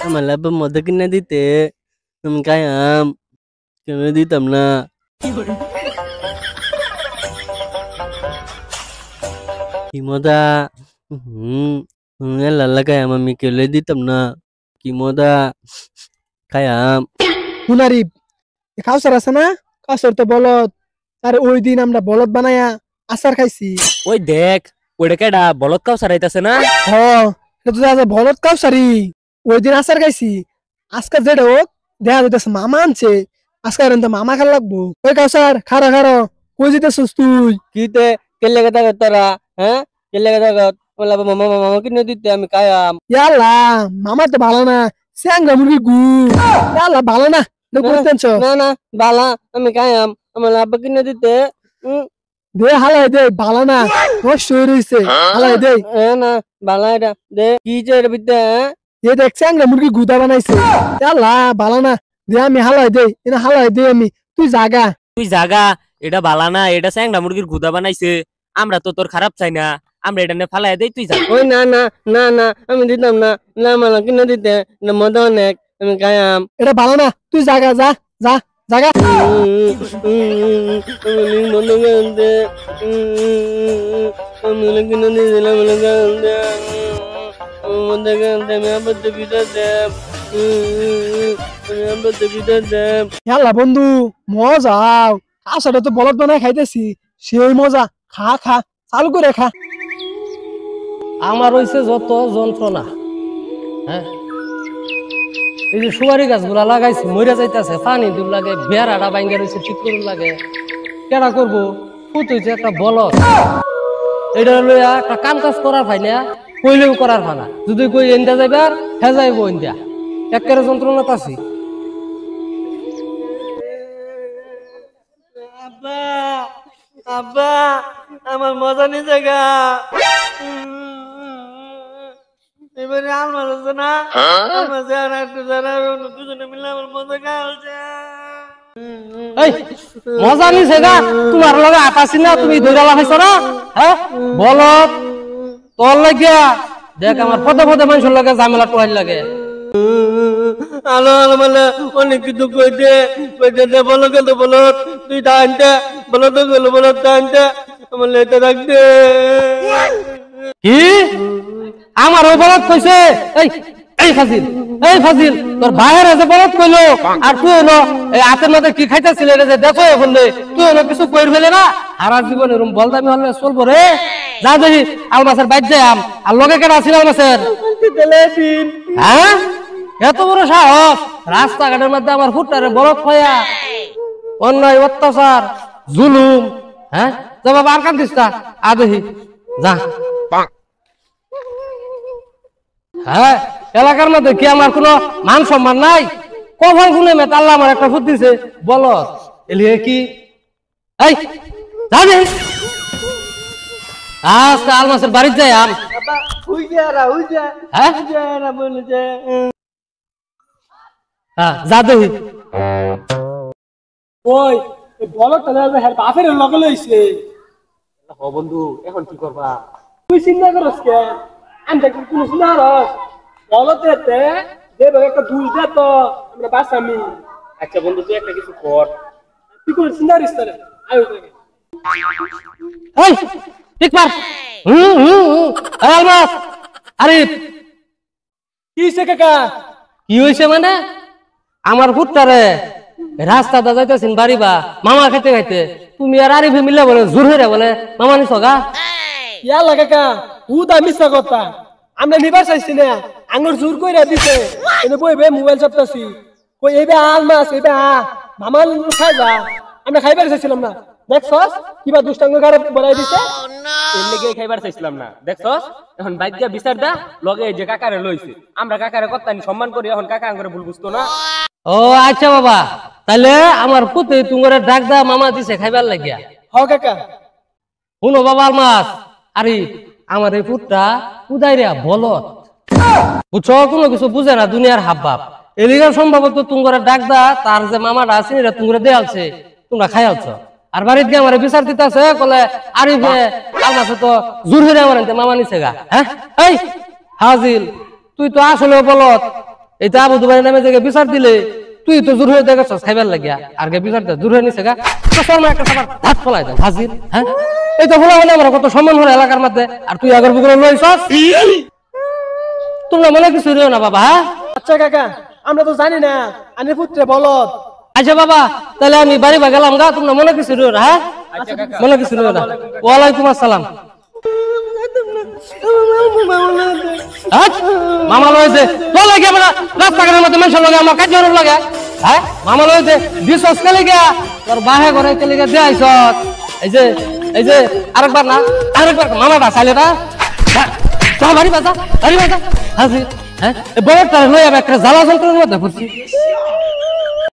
আমার লাভ মজা কিনে দিতে আমি খাইয়াম কেন দিতাম না কি মজা লাল্লা খাইয়াম আমি কেলে দিতাম না কি মজা খাইয়াম হুনারি কাউসার আছে না কাউসার তো বলদ আর ওই দিন আমরা বলদ বানায়া আচার খাইছি ওই দেখ ওইটা কেডা বলদ কাউ সারাইতাছে না হ সেটা বলদ কাউসারি ওই দিন আচার খাইছি আজকে যেটা হোক দেখা যাইতেছে মামা আনছে আজকে আর মামা খাল লাগবো ওই কাউসার খারো খারো কই যেতেছিস তুই কিতে কেলে কথা তোরা হ্যাঁ কেলে কথা বলা মামা মামা কিনে দিতে আমি খাইয়াম ইয়াল্লা মামা তো ভালো না স্যাংরা মুরগি গু ইয়াল্লা ভালো না না না বালা আমি খাইয়াম আমার আব্বা কিনে দিতে দে হালাই দে ভালো না নষ্ট হয়ে রয়েছে হালাই দে না বালা এটা দে কি যে এর ভিতরে এ দেখ স্যাংরা মুরগি গুদা বানাইছে ইয়াল্লা ভালো না দে আমি হালাই দে এনে হালাই দে আমি তুই জাগা এটা বালা না এটা স্যাংরা মুরগির গুদা বানাইছে আমরা তো তোর খারাপ চাই না আমরা এটা ফালাই দেই তুই যা ওই না না না না আমি দিতাম না না মালা কিনে দিতে না মজা অনেক আমি খাইয়াম এটা ভালো না তুই জাগা যা যা জাগা বন্ধু মজা আসলে তো বলদ বানায় খাইতেছি সেই মজা খা খা চালু করে খা আমার হইছে যত যন্ত্রণা হ্যাঁ এই যে সুপারি গাছগুলা লাগাইছি মরে যাইতেছে পানি দূর লাগে বেড়াটা বাইঙ্গা রয়েছে ঠিক করুন লাগে কেনা করবো ফুট হয়েছে একটা বলদ এটা লইয়া একটা কাম কাজ করার ভাই না কইলেও করার ভানা যদি কই ইন্দা যাইবা হে যাইব ইন্দা একেবারে যন্ত্রণা আছি আব্বা আব্বা আমার মজা নিয়ে জায়গা এবারে আমার হচ্ছে না আমার যারা একটু যারা দুজনে মিলে আমার মজা খাওয়াছে এই মজা নিছে গা তোমার লগে আটাছি না তুমি দৌড়ালা খাইছ না হ্যাঁ বলত তোর লাগিয়া দেখ আমার পদে পদে মানুষের লগে ঝামেলা টোয়াই লাগে আলো আলো মানে অনেক কিছু কইতে কইতে বলো কিন্তু বলো তুই টানতে বলো তো গেলো বলো টানতে আমার লেতে রাখতে কি আমার ওই বলত কইছে এই এই ফাজিল তোর ভাইয়ের আছে বলত কইলো আর তুই হলো এই হাতের মধ্যে কি খাইতেছিল এটা যে দেখো এখন তুই হলো কিছু কইর ফেলে না সারা জীবন এরকম বলদামি হলে চলবো রে যা দেখি আল মাছের বাইর যাম আর লগে কেন আসিল আল মাছের হ্যাঁ এত বড় সাহস রাস্তাঘাটের মধ্যে আমার ফুটটারে বরফ খাইয়া অন্যায় অত্যাচার জুলুম হ্যাঁ যা বাবা আর কান্দিস না আদহি যা হ্যাঁ এলাকার মধ্যে কি আমার কোনো মান সম্মান নাই কখন শুনে মেয়ে আল্লাহ আমার একটা ফুট দিছে বলো এলিয়ে কি এই জানি আজকে আল মাছের বাড়িতে যাই আম হ্যাঁ যা দেখি ওই বলদ বাপের লগে লইছে বন্ধু এখন কি করবা তুই চিন্তা করস কে আমি দেখি কোন চিন্তা করস বলতে দেব একটা দুষ দে তো আমরা বাসামি আচ্ছা বন্ধু তুই একটা কিছু কর তুই কোন চিন্তা করিস না আয়ো এই ঠিক পার আলমাস আরে কি হইছে কাকা কি হইছে মানে আমার ফুটটারে রাস্তাটা যাইতেছেন বাড়িবা মামা খাইতে খাইতে তুমি আর আরিফে মিলে বলে জোর হয়ে বলে মামা নিছ গা ইয়ালা কাকা উদা মিছা কথা আমরা নিবার চাইছি না আঙ্গুর জোর কইরা দিছে এনে বইবে মোবাইল চাপতাছি কই এইবে আল মাছ এইবে মামা খাই যা আমরা খাইবার চাইছিলাম না দেখছস কিবা দুষ্টাঙ্গ গারে বলাই দিছে এর লাগি খাইবার চাইছিলাম না দেখছস এখন বাইক দিয়া বিচার দা লগে যে কাকারে লইছে আমরা কাকারে কত্তানি সম্মান করি এখন কাকা আঙ্গুরে ভুল বুঝতো না ও আচ্ছা বাবা তাহলে আমার পুতে তুঙ্গরে ডাক দা মামা দিছে খাইবার লাগিয়া হ কাকা শুনো বাবা মাছ আরে আমার এই পুতটা উদাইরা বলত বুঝছো কোনো কিছু বুঝে না দুনিয়ার হাব ভাব এলিগা সম্ভবত তুঙ্গরে ডাক দা তার যে মামাটা আছে এটা তুঙ্গরে দেয়ালছে তোমরা খাইয়ালছো আর বাড়িতে গিয়ে আমার বিচার দিতেছে বলে আরিফে আমার তো জোর হয়ে আমার মামা নিছে গা হ্যাঁ এই হাজিল তুই তো আসলে বলত এইটা আবু দুবাই নামে জায়গায় বিচার দিলে তুই তো জোর হয়ে দেখছ খাইবার লাগিয়া আর গে বিচার দে জোর হয়ে নিছে গা তো শর্মা একটা খাবার ভাত ফলাই দে হাজির হ্যাঁ এই তো বলা হলো আমরা কত সম্মান হলো এলাকার মধ্যে আর তুই আগের বুকুরে লইছস তোমরা মনে কিছু রিও না বাবা হ্যাঁ আচ্ছা কাকা আমরা তো জানি না আনে পুত্রে বলত আচ্ছা বাবা তাহলে আমি বাড়ি বা গেলাম গা তোমরা মনে কিছু রিও না হ্যাঁ মনে কিছু রিও না ওয়ালাইকুম আসসালাম মামা লয়েছে তো লাগে আমরা রাস্তাঘাটের মধ্যে মানুষের লগে আমার কাজ লাগে হ্যাঁ মামা লয়েছে বিশ্বস কেলে গিয়া তোর বাহে ঘরে কেলে গিয়া দিয়ে আইস এই যে আরেকবার না আরেকবার মামাটা চাইলেটা চল বাড়ি বাজা হাজির হ্যাঁ বড়টা লই আমি একটা জ্বালা যন্ত্রের মধ্যে পড়ছি